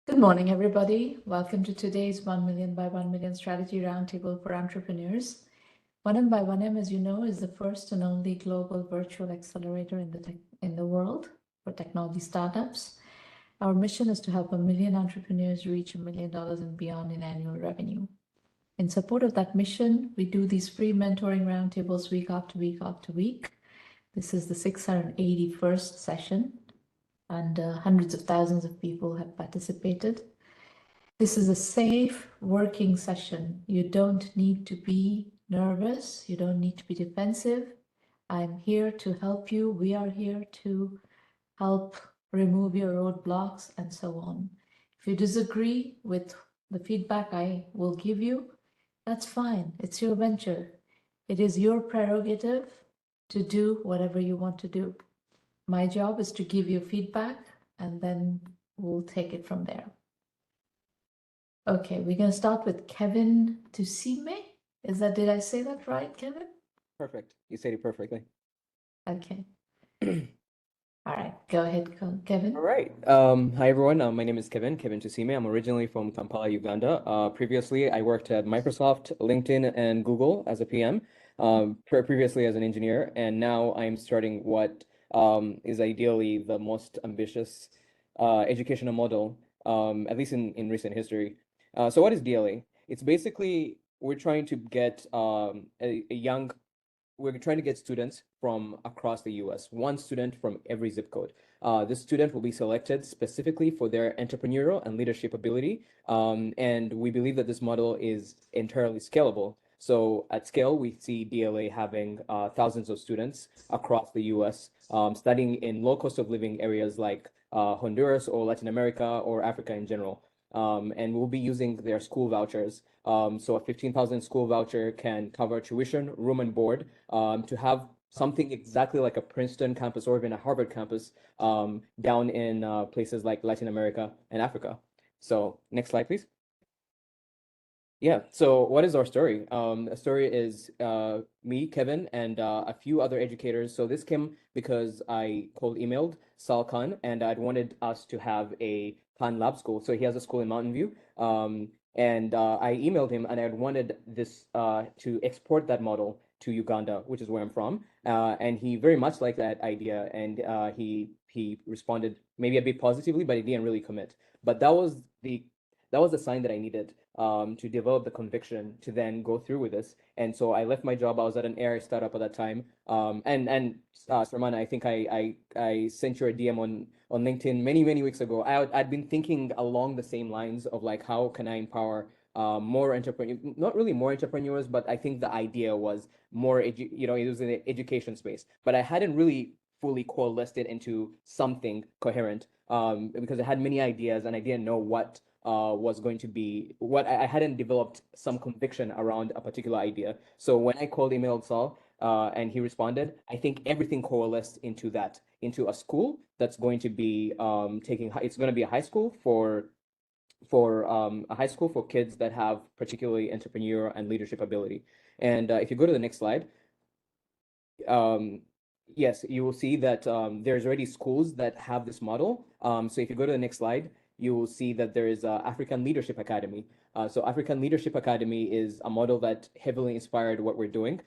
Good morning, everybody. Welcome to today's 1 Million by 1 Million Strategy Roundtable for Entrepreneurs. 1M by 1M, as you know, is the first and only global virtual accelerator in the world for technology startups. Our mission is to help 1 million entrepreneurs reach $1 million and beyond in annual revenue. In support of that mission, we do these free mentoring roundtables week after week after week. This is the 681st session, and hundreds of thousands of people have participated. This is a safe working session. You don't need to be nervous. You don't need to be defensive. I'm here to help you. We are here to help remove your roadblocks and so on. If you disagree with the feedback I will give you, that's fine. It's your venture. It is your prerogative to do whatever you want to do. My job is to give you feedback, and then we'll take it from there. Okay, we're going to start with Kevin Tusiime. Did I say that right, Kevin? Perfect. You said it perfectly. Okay. All right, go ahead, Kevin. All right. Hi, everyone. My name is Kevin Tusiime. I'm originally from Kampala, Uganda. Previously, I worked at Microsoft, LinkedIn, and Google as a PM, previously as an engineer, and now I'm starting what is ideally the most ambitious educational model, at least in recent history. So what is DLA? It's basically we're trying to get we're trying to get students from across the US, one student from every zip code. This student will be selected specifically for their entrepreneurial and leadership ability. And we believe that this model is entirely scalable. So at scale, we see DLA having thousands of students across the US studying in low cost of living areas like Honduras or Latin America or Africa in general. And we'll be using their school vouchers. So a 15,000 school voucher can cover tuition, room and board, to have something exactly like a Princeton campus or even a Harvard campus down in places like Latin America and Africa. So next slide, please. Yeah, so what is our story? The story is me, Kevin, and a few other educators. So this came because I cold emailed Sal Khan, and I'd wanted us to have a Khan Lab School. So he has a school in Mountain View. And I emailed him, and I wanted this to export that model to Uganda, which is where I'm from. And he very much liked that idea, and he responded maybe a bit positively, but he didn't really commit. But that was the sign that I needed to develop the conviction to then go through with this. And so I left my job. I was at an AI startup at that time. Sarmana, I think I sent you a DM on LinkedIn many weeks ago. I'd been thinking along the same lines of like, how can I empower more entrepreneurs, not really more entrepreneurs, but I think the idea was more, it was in the education space, but I hadn't really fully coalesced it into something coherent because I had many ideas and I didn't know what was going to be what I hadn't developed some conviction around a particular idea. So when I emailed Saul and he responded, I think everything coalesced into a school that's going to be it's going to be a high school for kids that have particularly entrepreneurial and leadership ability. And if you go to the next slide, yes, you will see that there's already schools that have this model. So if you go to the next slide, you will see that there is African Leadership Academy. So African Leadership Academy is a model that heavily inspired what we're doing.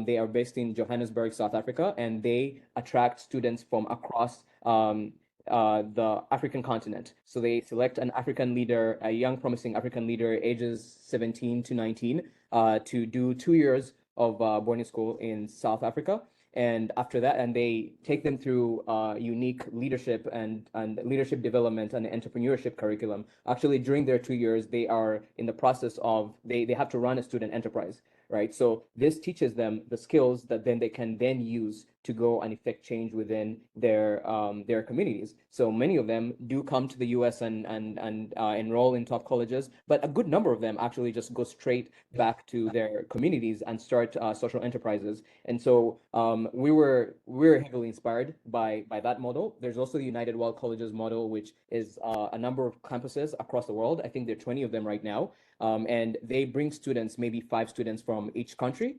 They are based in Johannesburg, South Africa, and they attract students from across the African continent. So they select an African leader, a young promising African leader, ages 17 to 19, to do 2 years of boarding school in South Africa. And after that, and they take them through unique leadership and leadership development and entrepreneurship curriculum. Actually, during their 2 years, they are in the process of, they have to run a student enterprise, right? So this teaches them the skills that then they can then use to go and effect change within their communities. So many of them do come to the US and enroll in top colleges, but a good number of them actually just go straight back to their communities and start social enterprises. And so we were heavily inspired by that model. There's also the United World Colleges model, which is a number of campuses across the world. I think there are 20 of them right now. And they bring students, maybe 5 students from each country,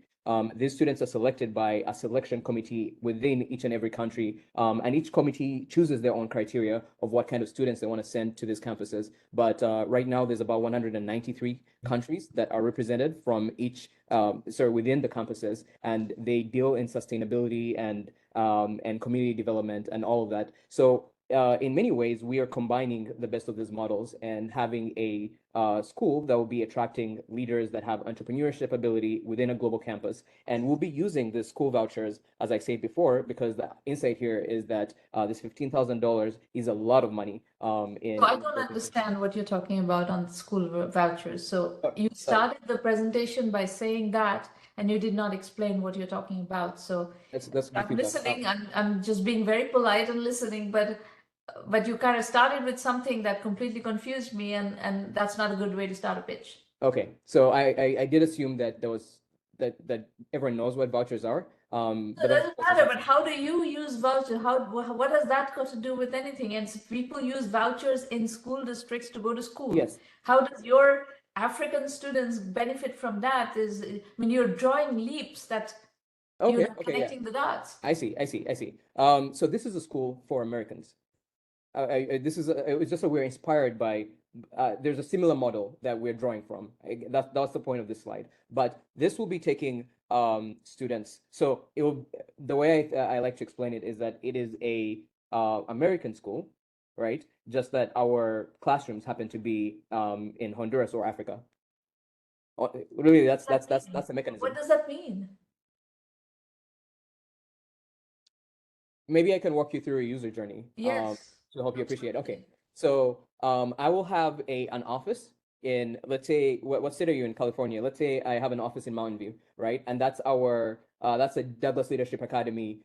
These students are selected by a selection committee within each and every country, and each committee chooses their own criteria of what kind of students they want to send to these campuses. But right now, there's about 193 countries that are represented from each, within the campuses, and they deal in sustainability and community development and all of that. So in many ways, we are combining the best of these models and having a school that will be attracting leaders that have entrepreneurship ability within a global campus. And we'll be using the school vouchers, as I said before, because the insight here is that this $15,000 is a lot of money. So I don't understand what you're talking about on the school vouchers. So you started the presentation by saying that, and you did not explain what you're talking about. So that's I'm listening. I'm just being very polite and listening, but you kind of started with something that completely confused me, and that's not a good way to start a pitch. Okay, so I did assume that there was that everyone knows what vouchers are. So But it doesn't matter, but how do you use vouchers? What does that got to do with anything? And so people use vouchers in school districts to go to school. yes, How does your African students benefit from that? I mean, you're drawing leaps that okay, you're connecting the dots. I see. So this is a school for Americans. It was just that we're inspired by. There's a similar model that we're drawing from. That's the point of this slide. But this will be taking students. So it will. The way I like to explain it is that it is a American school, right? Just that our classrooms happen to be in Honduras or Africa. Really, that's the mechanism. What does that mean? Maybe I can walk you through a user journey. Yes. To help you appreciate. Okay, so I will have an office in, let's say, what state are you in? California. Let's say I have an office in Mountain View, right? And that's a Douglas Leadership Academy,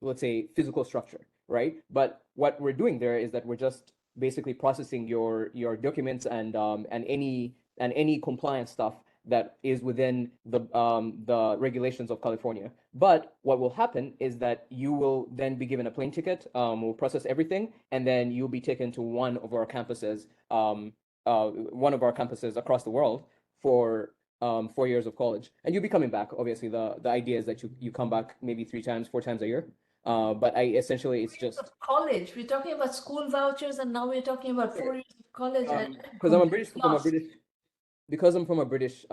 let's say, physical structure, right? But what we're doing there is that we're just basically processing your documents and any compliance stuff that is within the regulations of California. But what will happen is that you will then be given a plane ticket. We'll process everything, and then you'll be taken to one of our campuses across the world for 4 years of college, and you'll be coming back. Obviously, the idea is that you come back maybe 3 times, 4 times a year. But essentially it's just college. We're talking about school vouchers, and now we're talking about 4 years of college. Because I'm from a British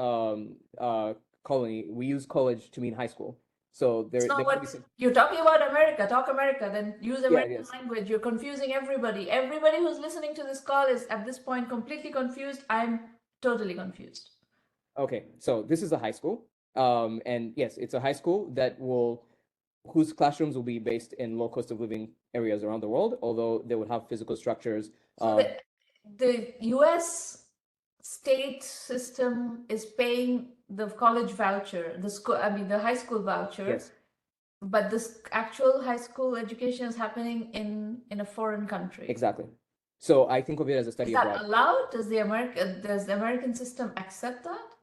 colony, we use college to mean high school. So there could be some... You're talking about America. Talk America, then use American language. You're confusing everybody. Everybody who's listening to this call is at this point completely confused. I'm totally confused. Okay, so this is a high school. And yes, it's a high school whose classrooms will be based in low cost of living areas around the world, although they would have physical structures. So the US state system is paying the college voucher, the high school voucher. Yes. But this actual high school education is happening in a foreign country. Exactly. So I think of it as a study abroad. Is that allowed? Does the American system accept that?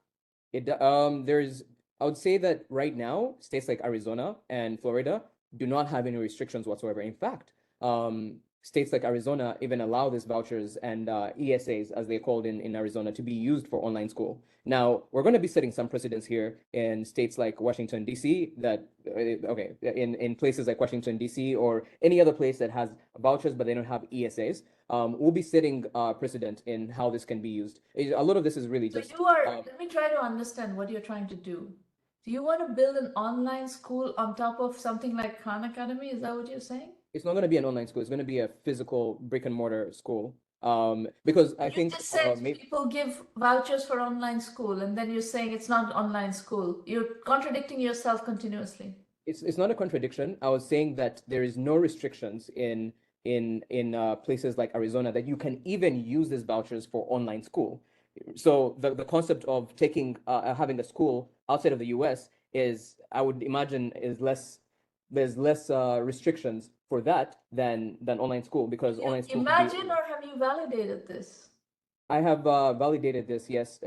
I would say that right now, states like Arizona and Florida do not have any restrictions whatsoever. In fact, states like Arizona even allow these vouchers and ESAs, as they're called in Arizona, to be used for online school. Now, we're going to be setting some precedents here in states like Washington, D.C., in places like Washington, D.C., or any other place that has vouchers, but they don't have ESAs. We'll be setting precedent in how this can be used. A lot of this is really just... let me try to understand what you're trying to do. Do you want to build an online school on top of something like Khan Academy? Is that what you're saying? It's not going to be an online school. It's going to be a physical brick and mortar school. Because I think just said people give vouchers for online school, and then you're saying it's not online school. You're contradicting yourself continuously. It's not a contradiction. I was saying that there is no restrictions in places like Arizona that you can even use these vouchers for online school. So the concept of having a school outside of the US is, I would imagine, there's less restrictions for that than online school, because online school... Imagine, or have you validated this? I have validated this, yes.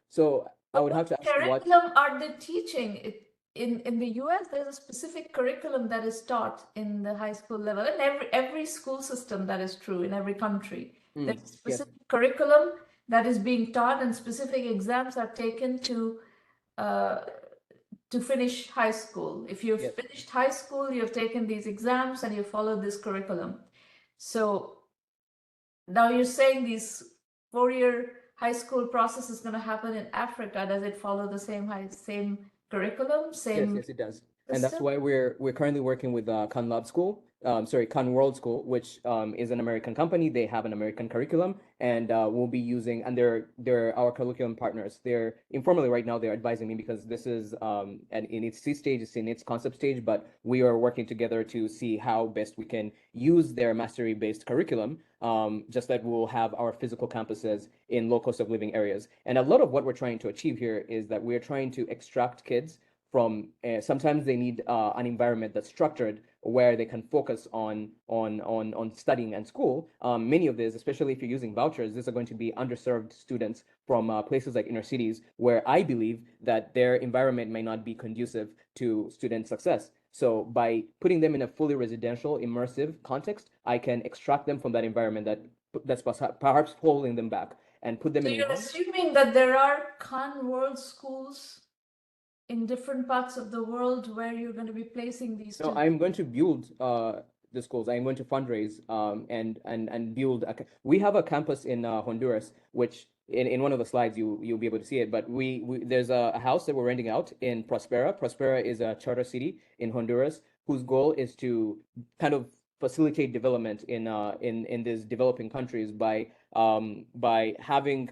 So I would have to ask what curriculum are they teaching? In the US, there's a specific curriculum that is taught in the high school level. In every school system, that is true in every country. There's a specific curriculum that is being taught, and specific exams are taken to to finish high school. If you've Yes. finished high school, you've taken these exams and you follow this curriculum. So now you're saying this 4-year high school process is going to happen in Africa. Does it follow the same curriculum, Yes, same yes, it does. And that's system? why we're currently working with Khan Lab School, Khan World School, which is an American company. They have an American curriculum, and we'll be using, and they're our curriculum partners. They're informally right now they're advising me because this is in its seed stage, it's in its concept stage, but we are working together to see how best we can use their mastery-based curriculum. Just that we'll have our physical campuses in low cost of living areas. And a lot of what we're trying to achieve here is that we're trying to extract kids from sometimes they need an environment that's structured where they can focus on studying and school. Many of these, especially if you're using vouchers, these are going to be underserved students from places like inner cities where I believe that their environment may not be conducive to student success. So by putting them in a fully residential, immersive context, I can extract them from that environment that's perhaps holding them back and put them So in you're one. assuming that there are Khan World schools in different parts of the world where you're going to be placing these No, students? I'm going to build the schools. I'm going to fundraise and build. We have a campus in Honduras, which in one of the slides you'll be able to see it. But we there's a house that we're renting out in Prospera. Prospera is a charter city in Honduras whose goal is to kind of facilitate development in these developing countries by having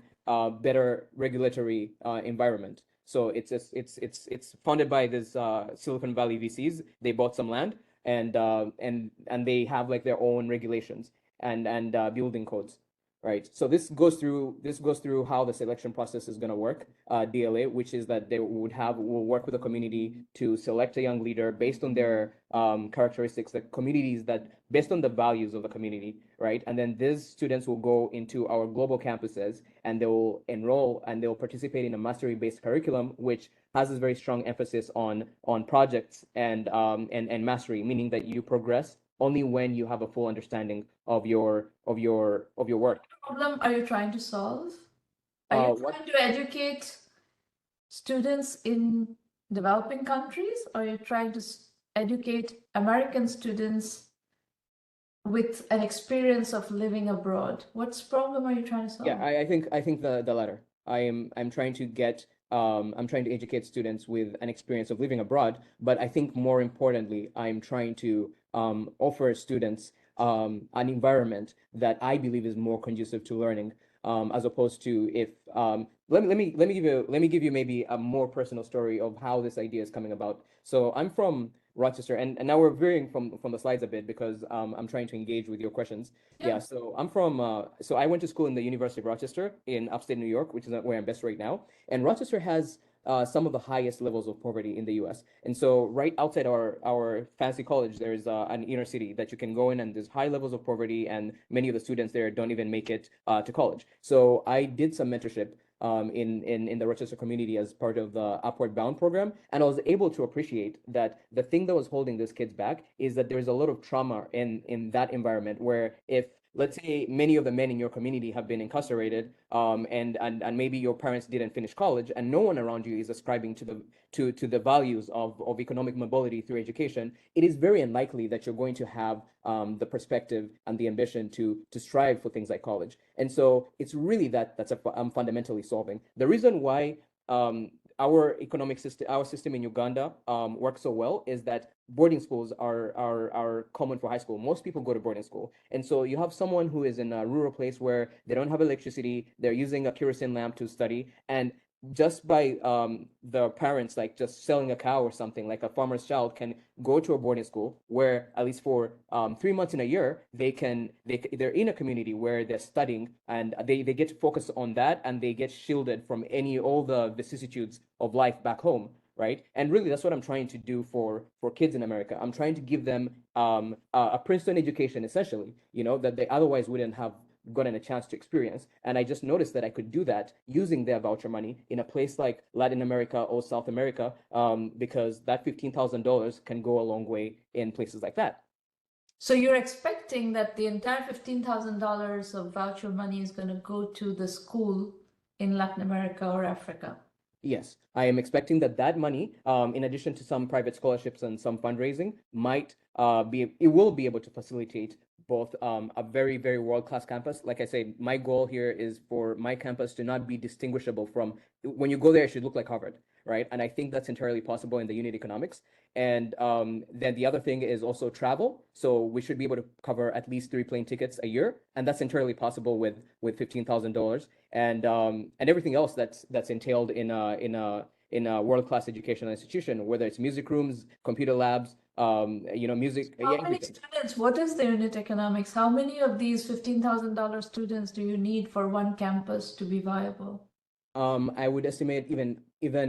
better regulatory environment. So it's funded by this Silicon Valley VCs. They bought some land and they have like their own regulations and building codes, right? So this goes through how the selection process is going to work. DLA, which is that will work with the community to select a young leader based on their characteristics, the communities that based on the values of the community, right? And then these students will go into our global campuses and they will enroll and they'll participate in a mastery-based curriculum, which has this very strong emphasis on projects and mastery, meaning that you progress only when you have a full understanding of your work. What problem are you trying to solve? Are you What trying to educate students in developing countries, or are you trying to educate American students with an experience of living abroad? What's problem are you trying to solve? Yeah, I think the latter. I'm trying to get I'm trying to educate students with an experience of living abroad, but I think more importantly, I'm trying to offer students an environment that I believe is more conducive to learning, as opposed to if let me give you maybe a more personal story of how this idea is coming about. So I'm from Rochester, and now we're veering from the slides a bit because I'm trying to engage with your questions. Yeah, so I'm from so I went to school in the University of Rochester in upstate New York, which is where I'm based right now. And Rochester has some of the highest levels of poverty in the US. And so right outside our fancy college, there's an inner city that you can go in and there's high levels of poverty and many of the students there don't even make it to college. So I did some mentorship in the Rochester community as part of the Upward Bound program. And I was able to appreciate that the thing that was holding these kids back is that there's a lot of trauma in that environment where if let's say many of the men in your community have been incarcerated and maybe your parents didn't finish college and no one around you is ascribing to the values of economic mobility through education, it is very unlikely that you're going to have the perspective and the ambition to strive for things like college. And so it's really that's I'm fundamentally solving. The reason why our economic system, our system in Uganda works so well is that boarding schools are common for high school. Most people go to boarding school. And so you have someone who is in a rural place where they don't have electricity, they're using a kerosene lamp to study, and just by the parents like just selling a cow or something, like a farmer's child can go to a boarding school where at least for 3 months in a year they're in a community where they're studying and they get to focus on that and they get shielded from all the vicissitudes of life back home, right? And really that's what I'm trying to do for kids in America. I'm trying to give them a Princeton education essentially, you know, that they otherwise wouldn't have gotten a chance to experience. And I just noticed that I could do that using their voucher money in a place like Latin America or South America, because that $15,000 can go a long way in places like that. So you're expecting that the entire $15,000 of voucher money is going to go to the school in Latin America or Africa? Yes, I am expecting that that money, in addition to some private scholarships and some fundraising, it will be able to facilitate both a very, very world-class campus. Like I said, my goal here is for my campus to not be distinguishable from, when you go there, it should look like Harvard, right? And I think that's entirely possible in the unit economics. And then the other thing is also travel. So we should be able to cover at least 3 plane tickets a year, and that's entirely possible with $15,000 and everything else that's entailed in a world-class educational institution, whether it's music rooms, computer labs, music, How many everything. students? What is the unit economics? How many of these $15,000 students do you need for one campus to be viable? I would estimate even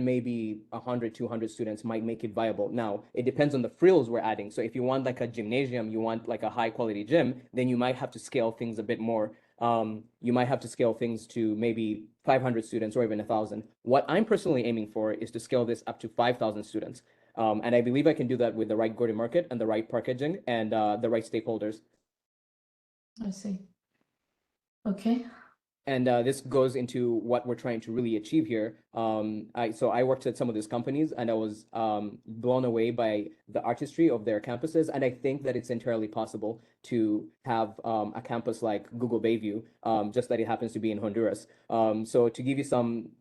maybe 100, 200 students might make it viable. Now, it depends on the frills we're adding. So if you want like a gymnasium, you want like a high quality gym, then you might have to scale things a bit more. You might have to scale things to maybe 500 students or even 1,000. What I'm personally aiming for is to scale this up to 5,000 students. And I believe I can do that with the right go-to-market and the right packaging and the right stakeholders. I see. Okay. And this goes into what we're trying to really achieve here. I worked at some of these companies, and I was blown away by the artistry of their campuses. And I think that it's entirely possible to have a campus like Google Bayview, just that it happens to be in Honduras. So to give you some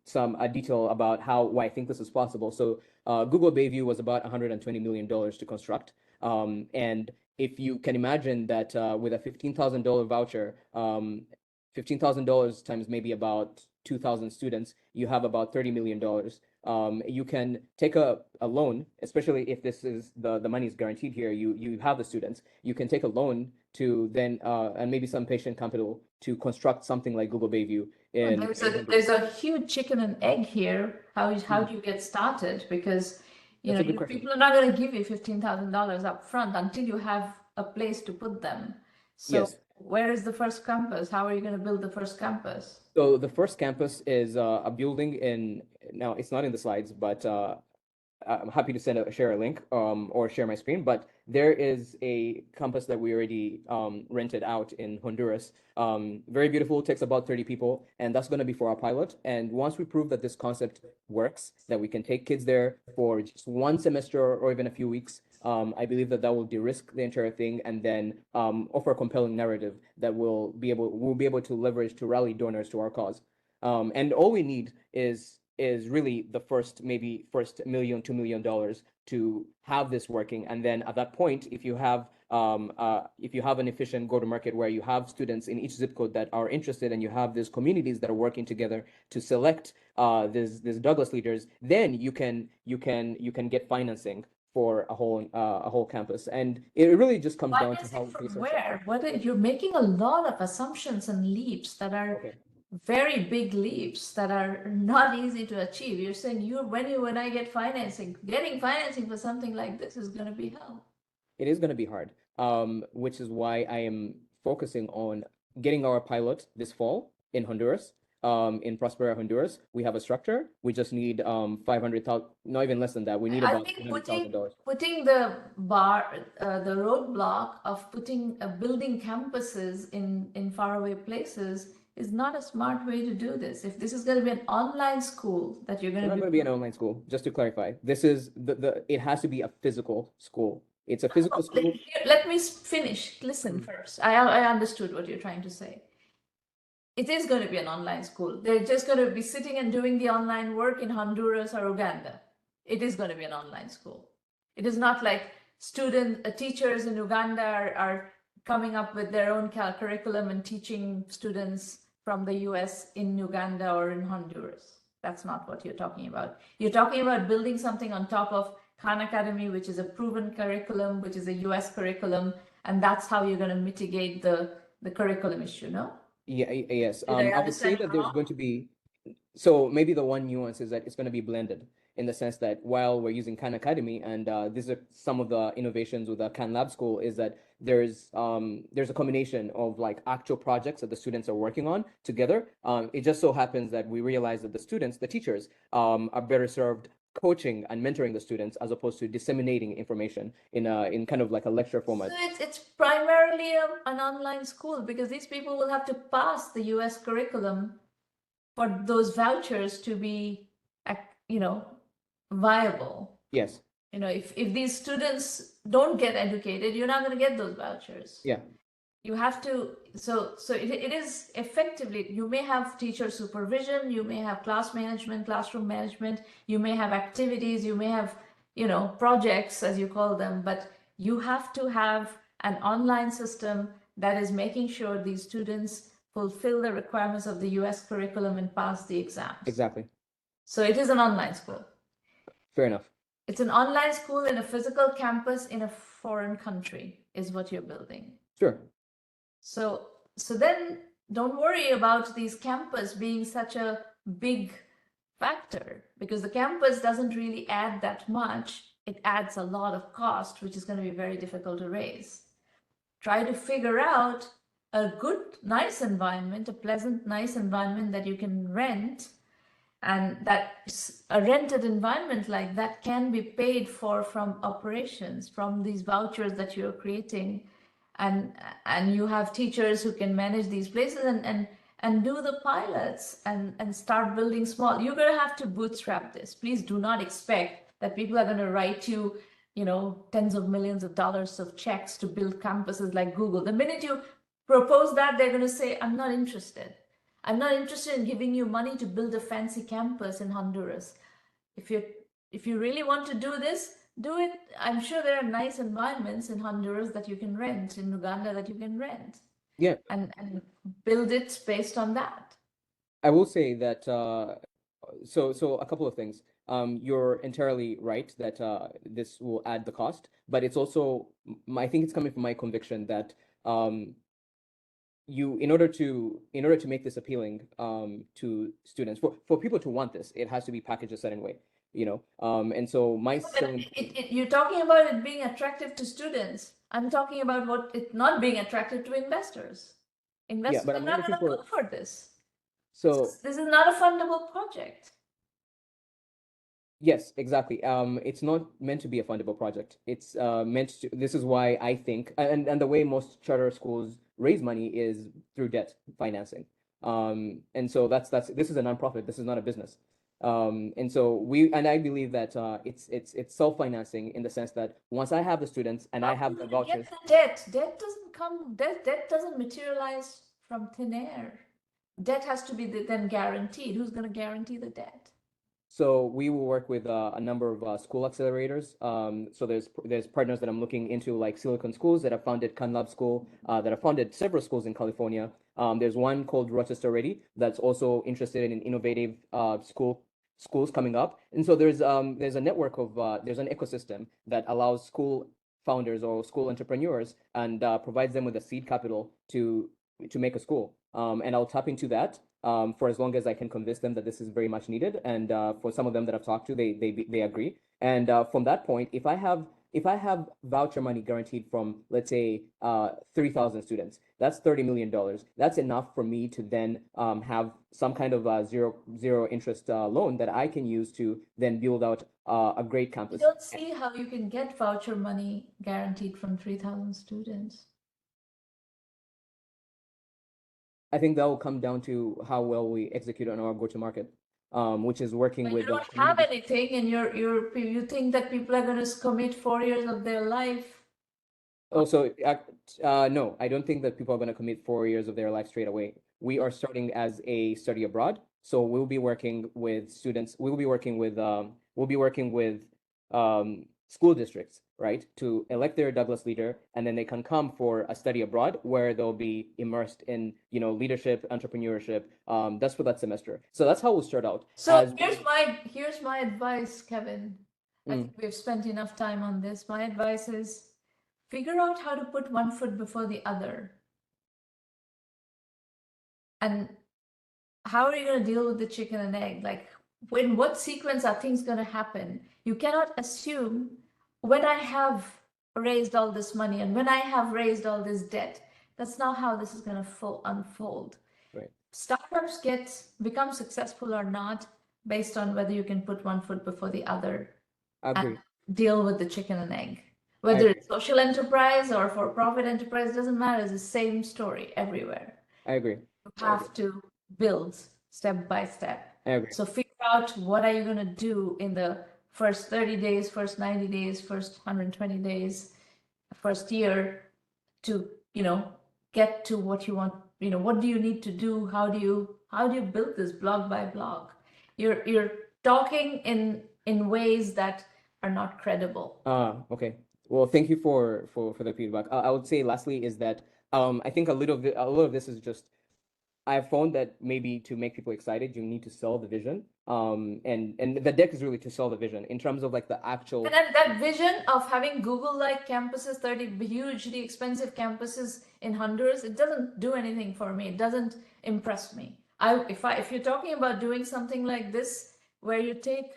detail about why I think this is possible. So Google Bayview was about $120 million to construct, and if you can imagine that with a $15,000 voucher, $15,000 times maybe about 2,000 students, you have about $30 million. You can take a loan, especially if this is the money is guaranteed here, you have the students, you can take a loan to then, and maybe some patient capital to construct something like Google Bayview in There's a huge chicken and egg here. How do you get started? Because That's a good question. people are not going to give you $15,000 up front until you have a place to put them. So Yes. where is the first campus? How are you going to build the first campus? So the first campus is a building now it's not in the slides, but I'm happy to share a link or share my screen, but there is a campus that we already rented out in Honduras. Very beautiful, takes about 30 people, and that's going to be for our pilot. And once we prove that this concept works, that we can take kids there for just one semester or even a few weeks, I believe that will de-risk the entire thing and then offer a compelling narrative that we'll be able to leverage to rally donors to our cause. And all we need is really the first $1 million, $2 million to have this working. And then at that point, if you have an efficient go-to-market where you have students in each zip code that are interested and you have these communities that are working together to select these Douglas leaders, then you can get financing for a whole campus. And it really just comes down to how we where? You're making a lot of assumptions and leaps that are very big leaps that are not easy to achieve. You're saying when I get financing, getting financing for something like this is going to be hell. It is going to be hard, which is why I am focusing on getting our pilot this fall in Honduras, in Prospera, Honduras. We have a structure. We just need 500,000, not even less than that. We need about $100,000. Putting the roadblock of building campuses in faraway places is not a smart way to do this. If this is going to be an online school that you're going to It's not going to be an online school. Just to clarify, this is it has to be a physical school. It's a physical school. Let me finish. Listen first. I understood what you're trying to say. It is going to be an online school. They're just going to be sitting and doing the online work in Honduras or Uganda. It is going to be an online school. It is not like teachers in Uganda are coming up with their own curriculum and teaching students from the US in Uganda or in Honduras. That's not what you're talking about. You're talking about building something on top of Khan Academy, which is a proven curriculum, which is a US curriculum, and that's how you're going to mitigate the curriculum issue, no? Yeah, yes. I would say that there's going to be, so maybe the one nuance is that it's going to be blended in the sense that while we're using Khan Academy, and these are some of the innovations with the Khan Lab School, is that there's a combination of like actual projects that the students are working on together. It just so happens that we realize that the teachers, are better served coaching and mentoring the students as opposed to disseminating information in kind of like a lecture format. So it's primarily an online school because these people will have to pass the US curriculum for those vouchers to be viable. Yes. If these students don't get educated, you're not going to get those vouchers. Yeah. You have to, so it is effectively, you may have teacher supervision, you may have class management, classroom management, you may have activities, you may have, projects as you call them, but you have to have an online system that is making sure these students fulfill the requirements of the US curriculum and pass the exams. Exactly. So it is an online school. Fair enough. It's an online school in a physical campus in a foreign country is what you're building. Sure. So then don't worry about these campus being such a big factor, because the campus doesn't really add that much. It adds a lot of cost, which is going to be very difficult to raise. Try to figure out a good, nice environment, a pleasant, nice environment that you can rent, and that a rented environment like that can be paid for from operations, from these vouchers that you're creating, and you have teachers who can manage these places and do the pilots and start building small. You're going to have to bootstrap this. Please do not expect that people are going to write you tens of millions of dollars of checks to build campuses like Google. The minute you propose that, they're going to say, I'm not interested. I'm not interested in giving you money to build a fancy campus in Honduras. If you really want to do this, do it. I'm sure there are nice environments in Honduras that you can rent, in Uganda that you can rent. Yeah. And build it based on that. I will say that so a couple of things. You're entirely right that this will add the cost, but it's also I think it's coming from my conviction that in order to make this appealing to students, for people to want this, it has to be packaged a certain way, and so you're talking about it being attractive to students. I'm talking about it not being attractive to investors. Investors but are not going to go for this. So this is not a fundable project. Yes, exactly. It's not meant to be a fundable project. It's meant to. This is why I think, and the way most charter schools raise money is through debt financing. And so this is a nonprofit. This is not a business. And so I believe that it's self-financing in the sense that once I have the students and I have the vouchers. Get the debt doesn't come. Debt doesn't materialize from thin air. Debt has to be then guaranteed. Who's going to guarantee the debt? So we will work with a number of school accelerators. So there's partners that I'm looking into, like Silicon Schools that have founded Kanlab School, that have founded several schools in California. There's one called Rochester Ready that's also interested in innovative schools coming up. And so there's a network of there's an ecosystem that allows school founders or school entrepreneurs and provides them with a seed capital to make a school. And I'll tap into that for as long as I can convince them that this is very much needed. And for some of them that I've talked to, they agree. And from that point, if I have voucher money guaranteed from, let's say, 3,000 students, that's $30 million. That's enough for me to then have some kind of zero interest loan that I can use to then build out a great campus. I don't see how you can get voucher money guaranteed from 3,000 students. I think that will come down to how well we execute on our go-to-market, which is working with. You don't have anything, and you think that people are going to commit 4 years of their life. Also, no, I don't think that people are going to commit 4 years of their life straight away. We are starting as a study abroad, so we'll be working with students. We'll be working with school districts, right, to elect their Douglas leader, and then they can come for a study abroad where they'll be immersed in, leadership, entrepreneurship. That's for that semester. So that's how we'll start out. So here's my advice, Kevin. I think we've spent enough time on this. My advice is figure out how to put one foot before the other. And how are you going to deal with the chicken and egg? Like, in what sequence are things going to happen? You cannot assume when I have raised all this money and when I have raised all this debt, that's not how this is going to unfold. Right. Startups become successful or not based on whether you can put one foot before the other and deal with the chicken and egg. Whether it's social enterprise or for-profit enterprise, doesn't matter. It's the same story everywhere. I agree. You have to build step by step. I agree. So figure out what are you going to do in the first 30 days, first 90 days, first 120 days, first year to, get to what you want. What do you need to do? How do you build this block by block? You're talking in ways that are not credible. Okay. Well, thank you for the feedback. I would say lastly is that I think a lot of this is just I've found that maybe to make people excited, you need to sell the vision. And the deck is really to sell the vision in terms of like the actual. And then that vision of having Google-like campuses, 30 hugely expensive campuses in Honduras, it doesn't do anything for me. It doesn't impress me. If you're talking about doing something like this, where you take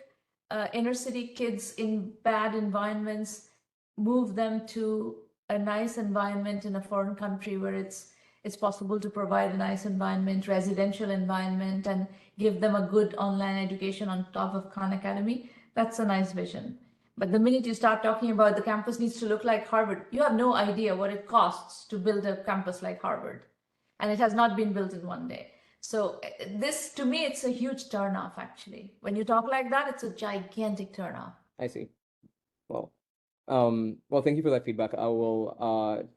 inner city kids in bad environments, move them to a nice environment in a foreign country where it's possible to provide a nice environment, residential environment, and give them a good online education on top of Khan Academy, that's a nice vision. But the minute you start talking about the campus needs to look like Harvard, you have no idea what it costs to build a campus like Harvard. And it has not been built in one day. So this, to me, it's a huge turnoff, actually. When you talk like that, it's a gigantic turnoff. I see. Well, thank you for that feedback. I'll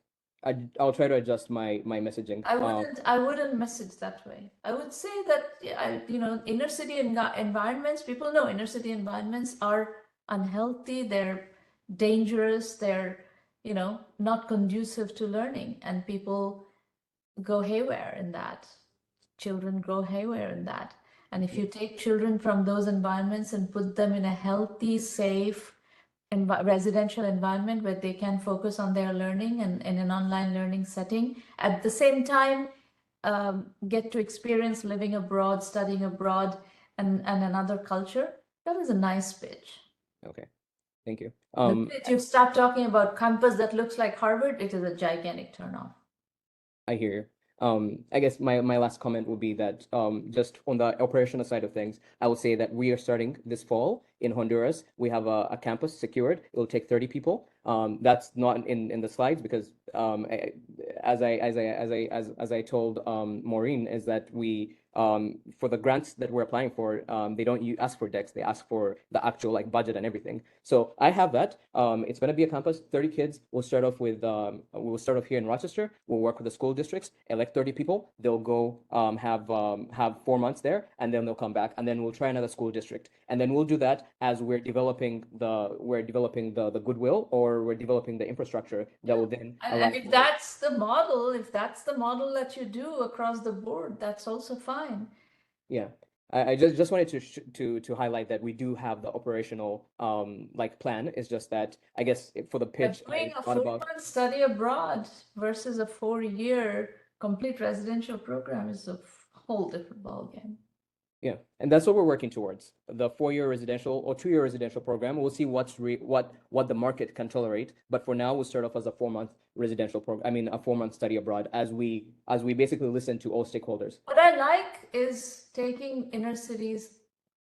try to adjust my messaging. I wouldn't message that way. I would say that inner city environments, people know inner city environments are unhealthy, they're dangerous, they're not conducive to learning, and people go haywire in that. Children go haywire in that. And if you take children from those environments and put them in a healthy, safe residential environment where they can focus on their learning and in an online learning setting, at the same time get to experience living abroad, studying abroad, and another culture, that is a nice pitch. Okay, thank you. If you start talking about campus that looks like Harvard, it is a gigantic turnoff. I hear you. I guess my last comment will be that just on the operational side of things, I will say that we are starting this fall in Honduras. We have a campus secured. It will take 30 people. That's not in the slides because as I told Maureen, is that we for the grants that we're applying for, they don't ask for decks, they ask for the actual like budget and everything. So I have that. It's going to be a campus, 30 kids. We'll start off here in Rochester. We'll work with the school districts, elect 30 people. They'll go have 4 months there, and then they'll come back, and then we'll try another school district, and then we'll do that as we're developing the goodwill, or we're developing the infrastructure that will then allow. And if that's the model that you do across the board, that's also fine. Yeah, I just wanted to highlight that we do have the operational like plan. It's just that I guess for the pitch, But doing I a thought about 4-month study abroad versus a 4-year complete residential program is a whole different ballgame. yeah, and that's what we're working towards. The 4-year residential or 2-year residential program. We'll see what the market can tolerate. But for now, we'll start off as a 4-month residential program. I mean, a 4-month study abroad as we basically listen to all stakeholders. What I like is taking inner cities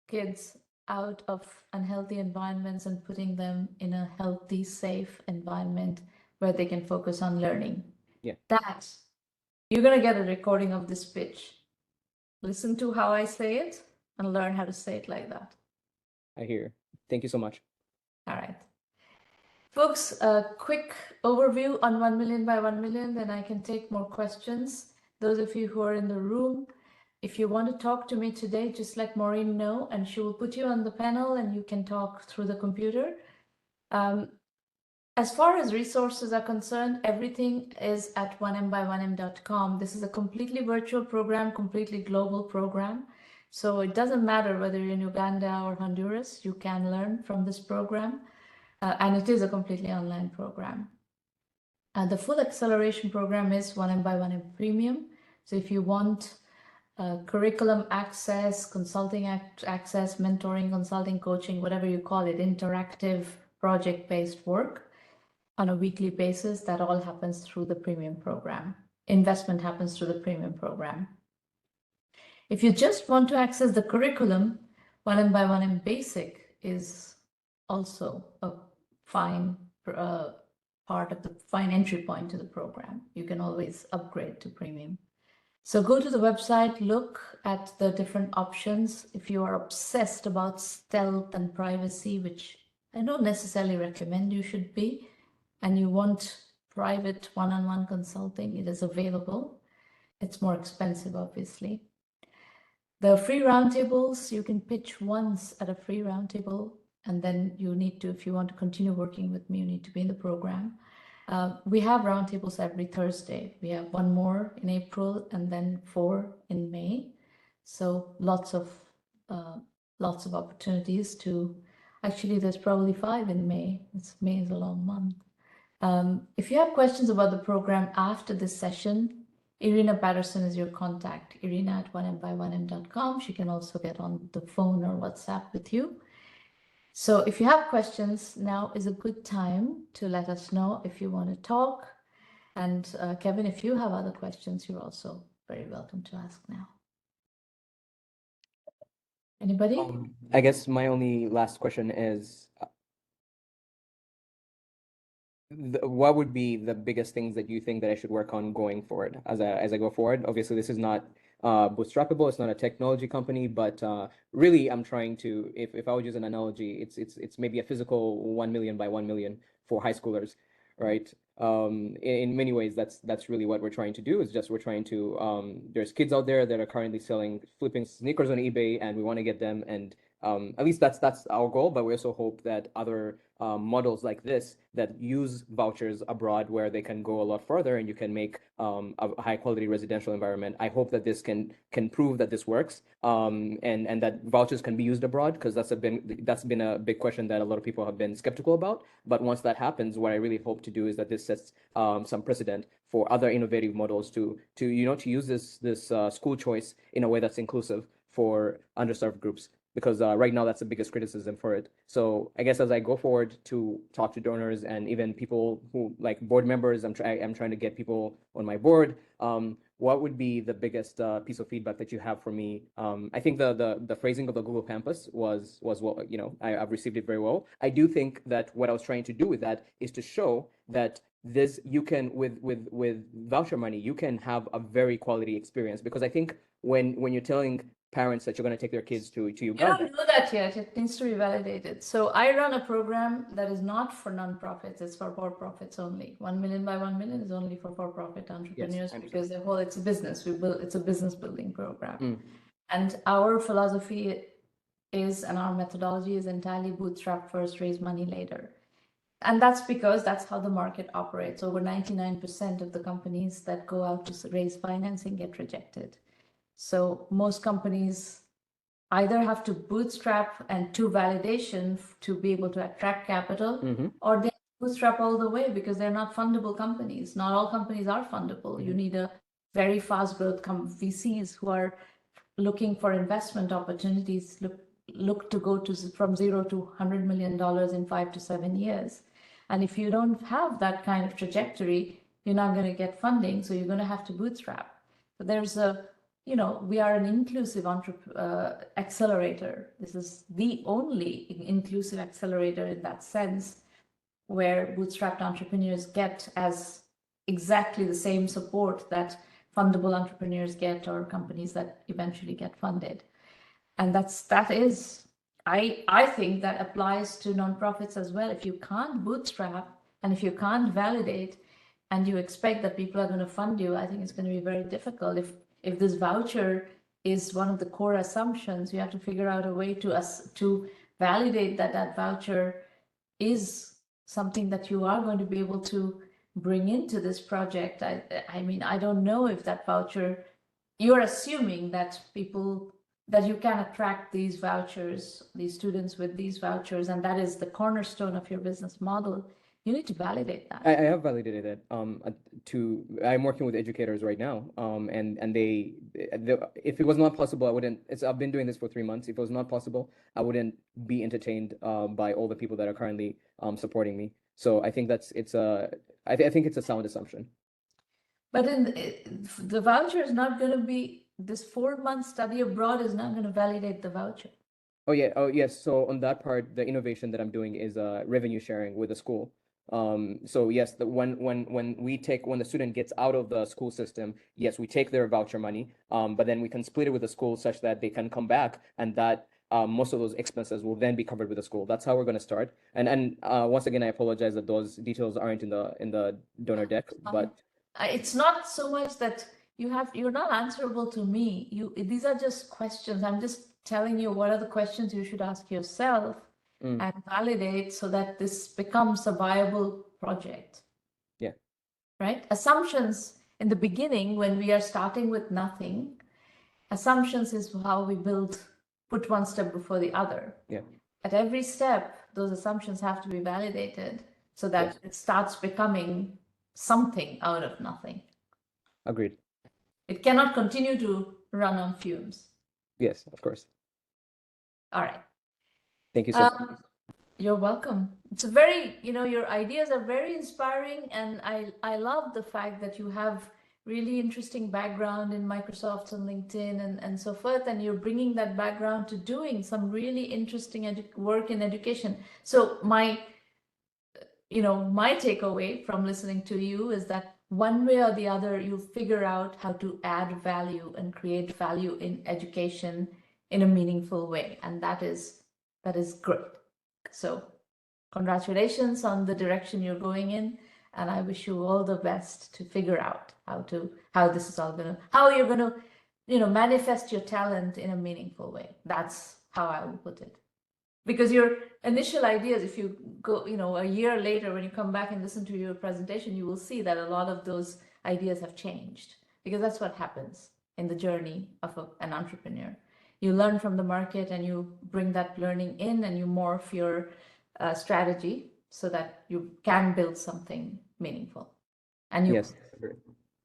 kids out of unhealthy environments and putting them in a healthy, safe environment where they can focus on learning. Yeah. That you're gonna get a recording of this pitch. Listen to how I say it and learn how to say it like that. I hear. Thank you so much. All right. Folks, a quick overview on 1 million by 1 million, then I can take more questions. Those of you who are in the room, if you want to talk to me today, just let Maureen know and she will put you on the panel and you can talk through the computer. As far as resources are concerned, everything is at 1Mby1M.com. This is a completely virtual program, completely global program. So it doesn't matter whether you're in Uganda or Honduras, you can learn from this program. And it is a completely online program. The full acceleration program is 1M1M Premium. So if you want curriculum access, consulting access, mentoring, consulting, coaching, whatever you call it, interactive project-based work on a weekly basis, that all happens through the premium program. Investment happens through the premium program. If you just want to access the curriculum, 1M1M Basic is also a fine part of the fine entry point to the program. You can always upgrade to premium. So go to the website, look at the different options. If you are obsessed about stealth and privacy, which I don't necessarily recommend you should be, and you want private one-on-one consulting, it is available. It's more expensive, obviously. The free roundtables, you can pitch once at a free roundtable, and then you need to, if you want to continue working with me, you need to be in the program. We have roundtables every Thursday. We have one more in April and then 4 in May. So lots of opportunities to, actually there's probably 5 in May. May is a long month. If you have questions about the program after this session, Irina Patterson is your contact, irina@1mby1m.com. She can also get on the phone or WhatsApp with you. So if you have questions, now is a good time to let us know if you want to talk. And Kevin, if you have other questions, you're also very welcome to ask now. Anybody? I guess my only last question is, what would be the biggest things that you think that I should work on going forward as I go forward? Obviously, this is not bootstrappable. It's not a technology company, but really, I'm trying to. If I would use an analogy, it's maybe a physical 1 million by 1 million for high schoolers, right? In many ways, that's really what we're trying to do. Is just we're trying to. There's kids out there that are currently flipping sneakers on eBay, and we want to get them. And at least that's our goal. But we also hope that other models like this that use vouchers abroad where they can go a lot further and you can make a high quality residential environment. I hope that this can prove that this works and that vouchers can be used abroad, because that's been a big question that a lot of people have been skeptical about. But once that happens, what I really hope to do is that this sets some precedent for other innovative models to use this school choice in a way that's inclusive for underserved groups, because right now that's the biggest criticism for it. So I guess as I go forward to talk to donors and even people who like board members, I'm trying to get people on my board. What would be the biggest piece of feedback that you have for me? I think the phrasing of the Google Campus was well, I've received it very well. I do think that what I was trying to do with that is to show that you can with voucher money, you can have a very quality experience, because I think when you're telling parents that you're going to take their kids to Uganda. You don't know that yet. It needs to be validated. So I run a program that is not for nonprofits. It's for for-profits only. 1 million by 1 million is only for for-profit entrepreneurs, yes, because it's a business. It's a business building program. And our philosophy is, and our methodology is entirely bootstrap first, raise money later. And that's because that's how the market operates. Over 99% of the companies that go out to raise financing get rejected. So most companies either have to bootstrap and to validation to be able to attract capital, or they bootstrap all the way because they're not fundable companies. Not all companies are fundable. You need a very fast growth VCs who are looking for investment opportunities, look to go to from $0 to $100 million in 5 to 7 years. And if you don't have that kind of trajectory, you're not going to get funding. So you're going to have to bootstrap. But there's we are an inclusive accelerator. This is the only inclusive accelerator in that sense, where bootstrapped entrepreneurs get as exactly the same support that fundable entrepreneurs get, or companies that eventually get funded. And I think that applies to nonprofits as well. If you can't bootstrap and if you can't validate and you expect that people are going to fund you, I think it's going to be very difficult. If this voucher is one of the core assumptions, you have to figure out a way to validate that voucher is something that you are going to be able to bring into this project. I mean, I don't know if that voucher, you're assuming that you can attract these vouchers, these students with these vouchers, and that is the cornerstone of your business model. You need to validate that. I have validated it. I'm working with educators right now, and if it was not possible, I wouldn't. I've been doing this for 3 months. If it was not possible, I wouldn't be entertained by all the people that are currently supporting me. So I think I think it's a sound assumption. But the voucher is not going to be, this 4-month study abroad is not going to validate the voucher. Oh yeah. Oh yes. So on that part, the innovation that I'm doing is revenue sharing with the school. So yes, when the student gets out of the school system, yes, we take their voucher money, but then we can split it with the school such that they can come back, and that most of those expenses will then be covered with the school. That's how we're going to start. And once again, I apologize that those details aren't in the donor deck, but it's not so much that you're not answerable to me. These are just questions. I'm just telling you what are the questions you should ask yourself and validate so that this becomes a viable project. Yeah. Right? Assumptions in the beginning, when we are starting with nothing, assumptions is how we put one step before the other. Yeah. At every step, those assumptions have to be validated so that Yes. it starts becoming something out of nothing. Agreed. It cannot continue to run on fumes. Yes, of course. All right. Thank you so much. You're welcome. It's a very, your ideas are very inspiring, and I love the fact that you have really interesting background in Microsoft and LinkedIn and so forth, and you're bringing that background to doing some really interesting work in education. So my takeaway from listening to you is that one way or the other, you figure out how to add value and create value in education in a meaningful way, and that is great. So congratulations on the direction you're going in, and I wish you all the best to figure out how this is all how you're gonna, manifest your talent in a meaningful way. That's how I will put it. Because your initial ideas, if you go, a year later, when you come back and listen to your presentation, you will see that a lot of those ideas have changed, because that's what happens in the journey of an entrepreneur. You learn from the market and you bring that learning in, and you morph your strategy so that you can build something meaningful. And Yes.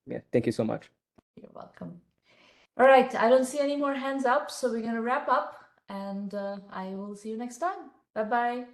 Yeah. Thank you so much. You're welcome. All right. I don't see any more hands up, so we're going to wrap up, and I will see you next time. Bye-bye.